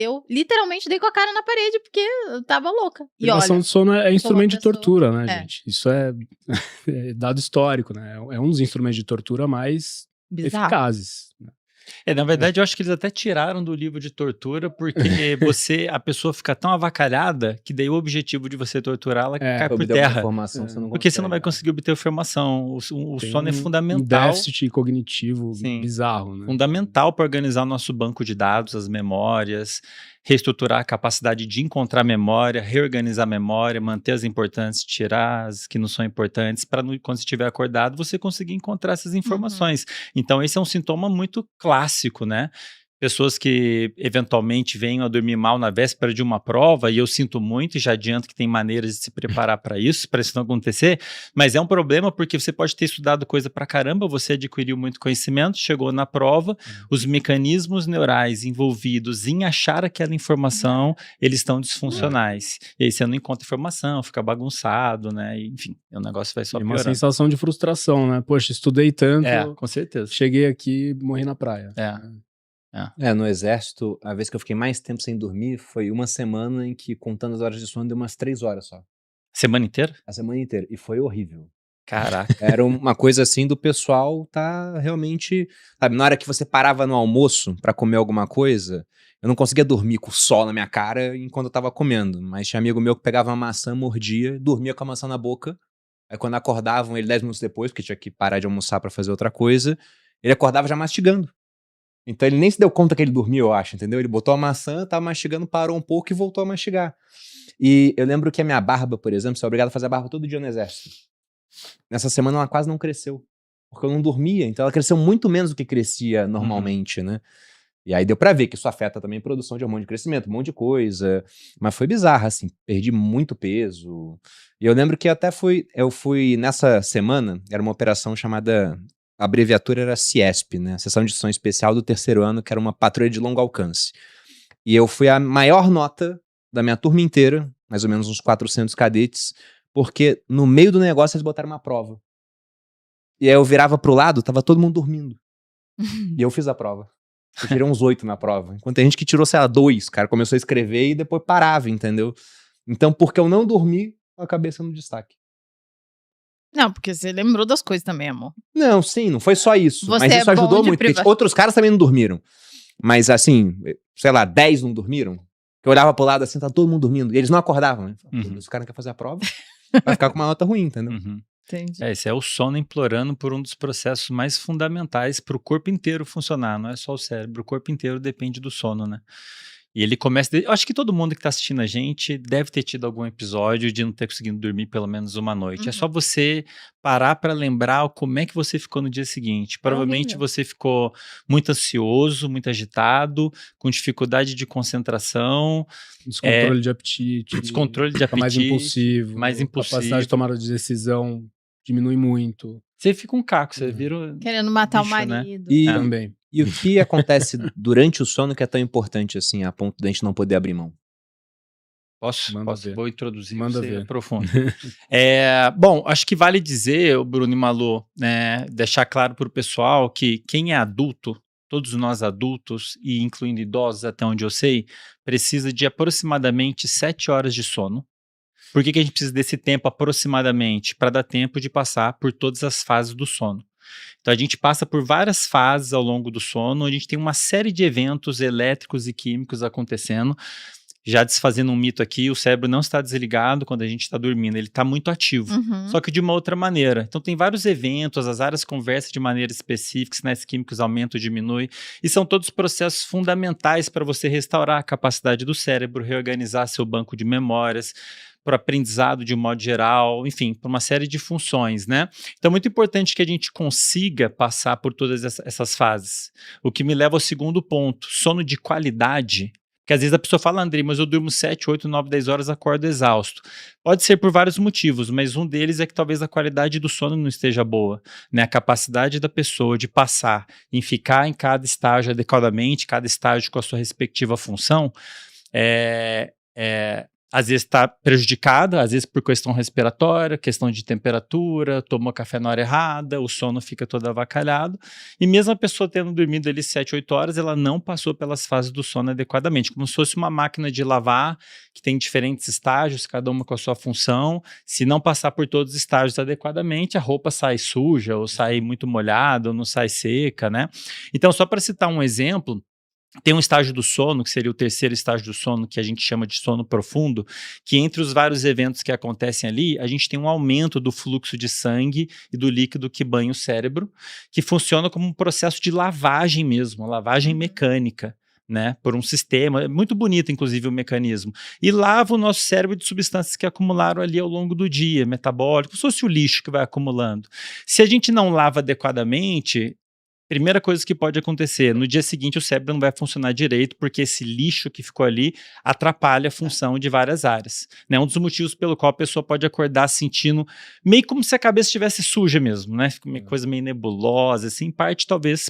Eu literalmente dei com a cara na parede, porque eu tava louca. E Privação olha, de sono é instrumento de pessoa- tortura, né, É. gente? Isso é dado histórico, né? É um dos instrumentos de tortura mais bizarro. eficazes. Né? Na verdade, eu acho que eles até tiraram do livro de tortura, porque a pessoa fica tão avacalhada que daí o objetivo de você torturá-la cai por obter alguma terra. informação, você não Porque você consegue, não vai né? conseguir obter informação. O Tem sono é um fundamental. déficit cognitivo Sim. bizarro, né? Fundamental para organizar o nosso banco de dados, as memórias, reestruturar a capacidade de encontrar memória, reorganizar a memória, manter as importantes, tirar as que não são importantes, para quando você estiver acordado, você conseguir encontrar essas informações. Então, esse é um sintoma muito clássico, né? Pessoas que eventualmente venham a dormir mal na véspera de uma prova, e eu sinto muito, e já adianto que tem maneiras de se preparar para isso não acontecer, mas é um problema porque você pode ter estudado coisa pra caramba, você adquiriu muito conhecimento, chegou na prova, os mecanismos neurais envolvidos em achar aquela informação, eles estão disfuncionais. E aí você não encontra informação, fica bagunçado, né? E, enfim, o negócio vai só E uma piorando. sensação de frustração, né? Poxa, estudei tanto, Com certeza. cheguei aqui, morri na praia. No exército, a vez que eu fiquei mais tempo sem dormir foi uma semana em que, contando as horas de sono, deu umas 3 horas só. Semana inteira? A semana inteira. E foi horrível. Caraca. Era uma coisa assim do pessoal tá realmente... Sabe, na hora que você parava no almoço pra comer alguma coisa, eu não conseguia dormir com o sol na minha cara enquanto eu tava comendo. Mas tinha amigo meu que pegava uma maçã, mordia, dormia com a maçã na boca. Aí quando acordavam ele 10 minutos depois, porque tinha que parar de almoçar pra fazer outra coisa, ele acordava já mastigando. Então ele nem se deu conta que ele dormiu, eu acho, entendeu? Ele botou a maçã, tava mastigando, parou um pouco e voltou a mastigar. E eu lembro que a minha barba, por exemplo, você é obrigado a fazer a barba todo dia no exército. Nessa semana ela quase não cresceu, porque eu não dormia, então ela cresceu muito menos do que crescia normalmente, né? E aí deu pra ver que isso afeta também a produção de hormônio de crescimento, um monte de coisa. Mas foi bizarro, assim, perdi muito peso. E eu lembro que eu fui nessa semana, era uma operação chamada... A abreviatura era CIESP, né? Seção de Edição Especial do 3º ano, que era uma patrulha de longo alcance. E eu fui a maior nota da minha turma inteira, mais ou menos uns 400 cadetes, porque no meio do negócio eles botaram uma prova. E aí eu virava pro lado, tava todo mundo dormindo. E eu fiz a prova. Eu tirei uns 8 na prova. Enquanto tem gente que tirou, sei lá, 2, cara, começou a escrever e depois parava, entendeu? Então, porque eu não dormi, eu acabei sendo destaque. Não, porque você lembrou das coisas também, amor. Não, sim, não foi só isso. Você mas isso é bom ajudou de muito, porque outros caras também não dormiram. Mas assim, sei lá, 10 não dormiram. Eu olhava pro lado assim, tá todo mundo dormindo. E eles não acordavam, né? Esse cara não quer fazer a prova, vai ficar com uma nota ruim, entendeu? Entendi. Esse é o sono implorando por um dos processos mais fundamentais para o corpo inteiro funcionar, não é só o cérebro, o corpo inteiro depende do sono, né? E ele começa... Eu acho que todo mundo que está assistindo a gente deve ter tido algum episódio de não ter conseguido dormir pelo menos uma noite. É só você parar para lembrar como é que você ficou no dia seguinte. Provavelmente você ficou muito ansioso, muito agitado, com dificuldade de concentração. Descontrole de apetite. Descontrole de apetite. Mais impulsivo. Capacidade de tomar de decisão diminui muito. Você fica um caco, você vira... Querendo matar bicho, o marido. Né? Também. E o que acontece durante o sono que é tão importante assim, a ponto de a gente não poder abrir mão? Posso? Ver. Vou introduzir, Manda você ver. aprofunda. Bom, acho que vale dizer, Bruno e Malu, né, deixar claro para o pessoal que quem é adulto, todos nós adultos, e incluindo idosos até onde eu sei, precisa de aproximadamente 7 horas de sono. Por que a gente precisa desse tempo aproximadamente? Para dar tempo de passar por todas as fases do sono. Então a gente passa por várias fases ao longo do sono, a gente tem uma série de eventos elétricos e químicos acontecendo. Já desfazendo um mito aqui, o cérebro não está desligado quando a gente está dormindo, ele está muito ativo, só que de uma outra maneira. Então tem vários eventos, as áreas conversam de maneira específica, sinais químicos aumentam, diminuem, e são todos processos fundamentais para você restaurar a capacidade do cérebro, reorganizar seu banco de memórias, para o aprendizado de um modo geral, enfim, para uma série de funções, né? Então é muito importante que a gente consiga passar por todas essas fases. O que me leva ao segundo ponto, sono de qualidade. Porque às vezes a pessoa fala, Andrei, mas eu durmo 7, 8, 9, 10 horas, acordo exausto. Pode ser por vários motivos, mas um deles é que talvez a qualidade do sono não esteja boa, né? A capacidade da pessoa de passar em ficar em cada estágio adequadamente, cada estágio com a sua respectiva função, às vezes está prejudicada, às vezes por questão respiratória, questão de temperatura, tomou café na hora errada, o sono fica todo avacalhado, e mesmo a pessoa tendo dormido ali 7, 8 horas, ela não passou pelas fases do sono adequadamente, como se fosse uma máquina de lavar, que tem diferentes estágios, cada uma com a sua função. Se não passar por todos os estágios adequadamente, a roupa sai suja, ou sai muito molhada, ou não sai seca, né? Então, só para citar um exemplo, tem um estágio do sono, que seria o terceiro estágio do sono, que a gente chama de sono profundo, que entre os vários eventos que acontecem ali, a gente tem um aumento do fluxo de sangue e do líquido que banha o cérebro, que funciona como um processo de lavagem mesmo, uma lavagem mecânica, né, por um sistema, muito bonito inclusive o mecanismo, e lava o nosso cérebro de substâncias que acumularam ali ao longo do dia, metabólicos, como se fosse o lixo que vai acumulando. Se a gente não lava adequadamente, primeira coisa que pode acontecer, no dia seguinte o cérebro não vai funcionar direito, porque esse lixo que ficou ali atrapalha a função de várias áreas, né? Um dos motivos pelo qual a pessoa pode acordar sentindo meio como se a cabeça estivesse suja mesmo, né? Fica uma coisa meio nebulosa, assim, em parte talvez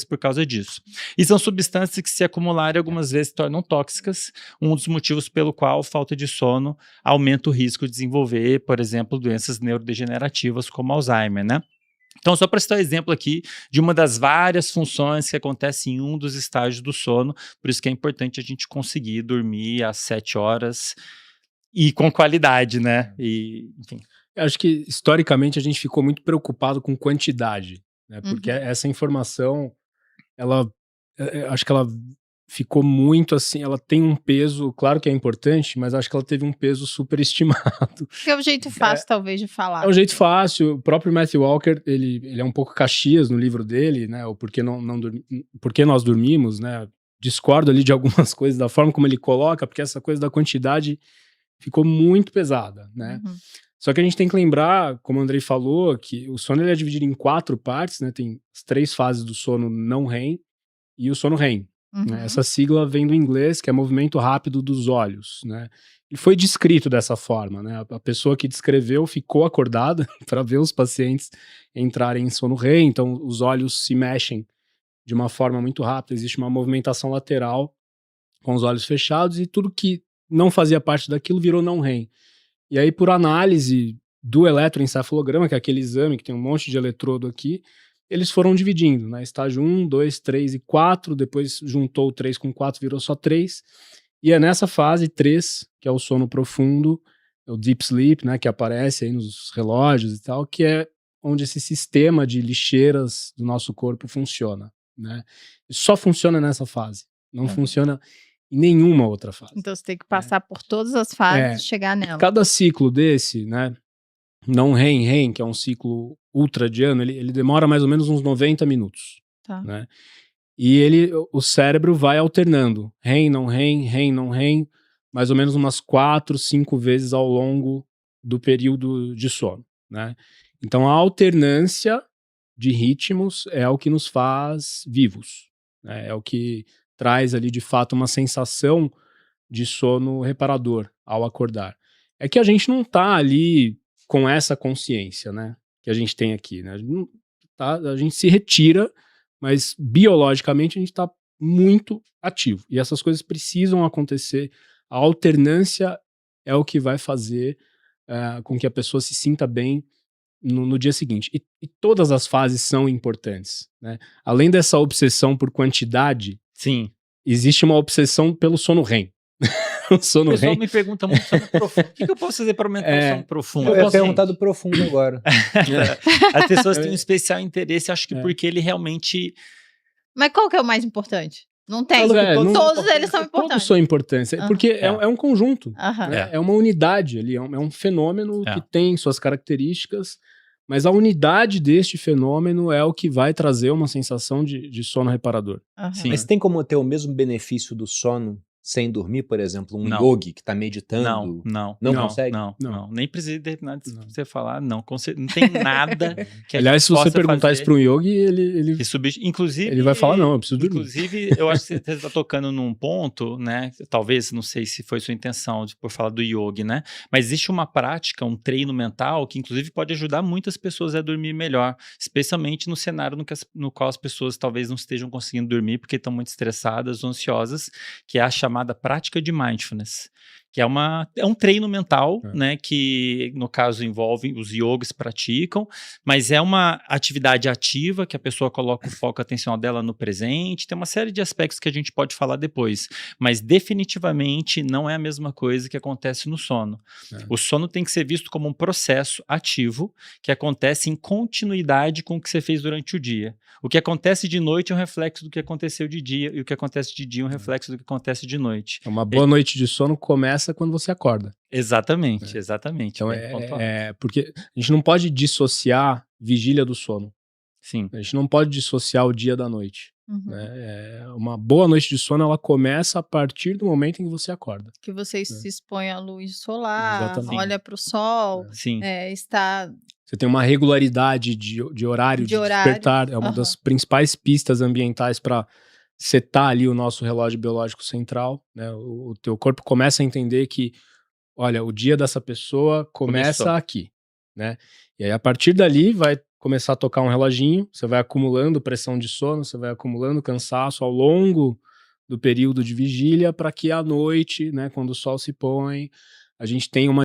por causa disso. E são substâncias que, se acumularem, algumas vezes se tornam tóxicas, um dos motivos pelo qual a falta de sono aumenta o risco de desenvolver, por exemplo, doenças neurodegenerativas como Alzheimer, né? Então, só para citar um exemplo aqui de uma das várias funções que acontece em um dos estágios do sono, por isso que é importante a gente conseguir dormir às 7 horas e com qualidade, né? E, enfim. Eu acho que, historicamente, a gente ficou muito preocupado com quantidade, né? Porque essa informação, acho que ela ficou muito assim, ela tem um peso, claro que é importante, mas acho que ela teve um peso superestimado. Que é o jeito fácil, talvez, de falar. É um jeito fácil. O próprio Matthew Walker, ele é um pouco Caxias no livro dele, né? O Porquê Nós Dormimos, né? Discordo ali de algumas coisas da forma como ele coloca, porque essa coisa da quantidade ficou muito pesada, né? Só que a gente tem que lembrar, como o Andrei falou, que o sono ele é dividido em 4 partes, né? Tem as 3 fases do sono não REM e o sono REM. Né? Essa sigla vem do inglês, que é movimento rápido dos olhos, né? E foi descrito dessa forma, né? A pessoa que descreveu ficou acordada para ver os pacientes entrarem em sono REM, então os olhos se mexem de uma forma muito rápida, existe uma movimentação lateral com os olhos fechados e tudo que não fazia parte daquilo virou não REM. E aí, por análise do eletroencefalograma, que é aquele exame que tem um monte de eletrodo aqui, eles foram dividindo, né? Estágio 1, 2, 3 e 4, depois juntou o 3 com 4, virou só 3. E é nessa fase 3, que é o sono profundo, o deep sleep, né? Que aparece aí nos relógios e tal, que é onde esse sistema de lixeiras do nosso corpo funciona, né? Só funciona nessa fase, não funciona em nenhuma outra fase. Então você tem que passar por todas as fases e chegar nela. Cada ciclo desse, né? Não REM, que é um ciclo ultradiano, ele demora mais ou menos uns 90 minutos. Tá. Né? E o cérebro vai alternando. REM, não REM, mais ou menos umas 4, 5 vezes ao longo do período de sono. Né? Então a alternância de ritmos é o que nos faz vivos. Né? É o que traz ali de fato uma sensação de sono reparador ao acordar. É que a gente não tá ali com essa consciência, né, que a gente tem aqui, né? A gente se retira, mas biologicamente a gente está muito ativo. E essas coisas precisam acontecer. A alternância é o que vai fazer com que a pessoa se sinta bem no dia seguinte. E todas as fases são importantes, né? Além dessa obsessão por quantidade, sim, existe uma obsessão pelo sono REM. O sono o pessoal REM. me pergunta muito sobre profundo. O que eu posso fazer para aumentar o sono profundo? Eu ia perguntar do profundo agora. As pessoas têm um especial interesse, acho que porque ele realmente... Mas qual que é o mais importante? Não tem. Todos eles são importantes. Todos são importantes. Porque é um conjunto. Né? É uma unidade ali. É um fenômeno que tem suas características, mas a unidade deste fenômeno é o que vai trazer uma sensação de sono reparador. Sim. Mas tem como ter o mesmo benefício do sono sem dormir, por exemplo, yogi que tá meditando? Não consegue? Não. Nem precisa terminar de você falar, não tem nada que aliás, se você perguntar isso para um yogi, ele inclusive, ele vai falar, não, eu preciso dormir. Inclusive, eu acho que você está tocando num ponto, né, talvez, não sei se foi sua intenção por falar do yogi, né, mas existe uma prática, um treino mental, que inclusive pode ajudar muitas pessoas a dormir melhor, especialmente no cenário no qual as pessoas talvez não estejam conseguindo dormir porque estão muito estressadas ou ansiosas, que é a chamada prática de mindfulness, que é um treino mental, né, que no caso envolve os yogis praticam, mas é uma atividade ativa que a pessoa coloca o foco atencional dela no presente, tem uma série de aspectos que a gente pode falar depois, mas definitivamente não é a mesma coisa que acontece no sono. O sono tem que ser visto como um processo ativo que acontece em continuidade com o que você fez durante o dia. O que acontece de noite é um reflexo do que aconteceu de dia, e o que acontece de dia é um reflexo do que acontece de noite. Uma boa noite de sono começa quando você acorda. Exatamente, exatamente. Então porque a gente não pode dissociar vigília do sono. Sim. A gente não pode dissociar o dia da noite. Uhum. Né? Uma boa noite de sono, ela começa a partir do momento em que você acorda. Que você se expõe à luz solar, Exatamente. olha para o sol, Sim. está... Você tem uma regularidade de horário de despertar. É uma das principais pistas ambientais para setar ali o nosso relógio biológico central. Né? O teu corpo começa a entender que, olha, o dia dessa pessoa começa aqui. Né? E aí, a partir dali, vai começar a tocar um reloginho, você vai acumulando pressão de sono, você vai acumulando cansaço ao longo do período de vigília, para que à noite, né, quando o sol se põe, a gente tenha uma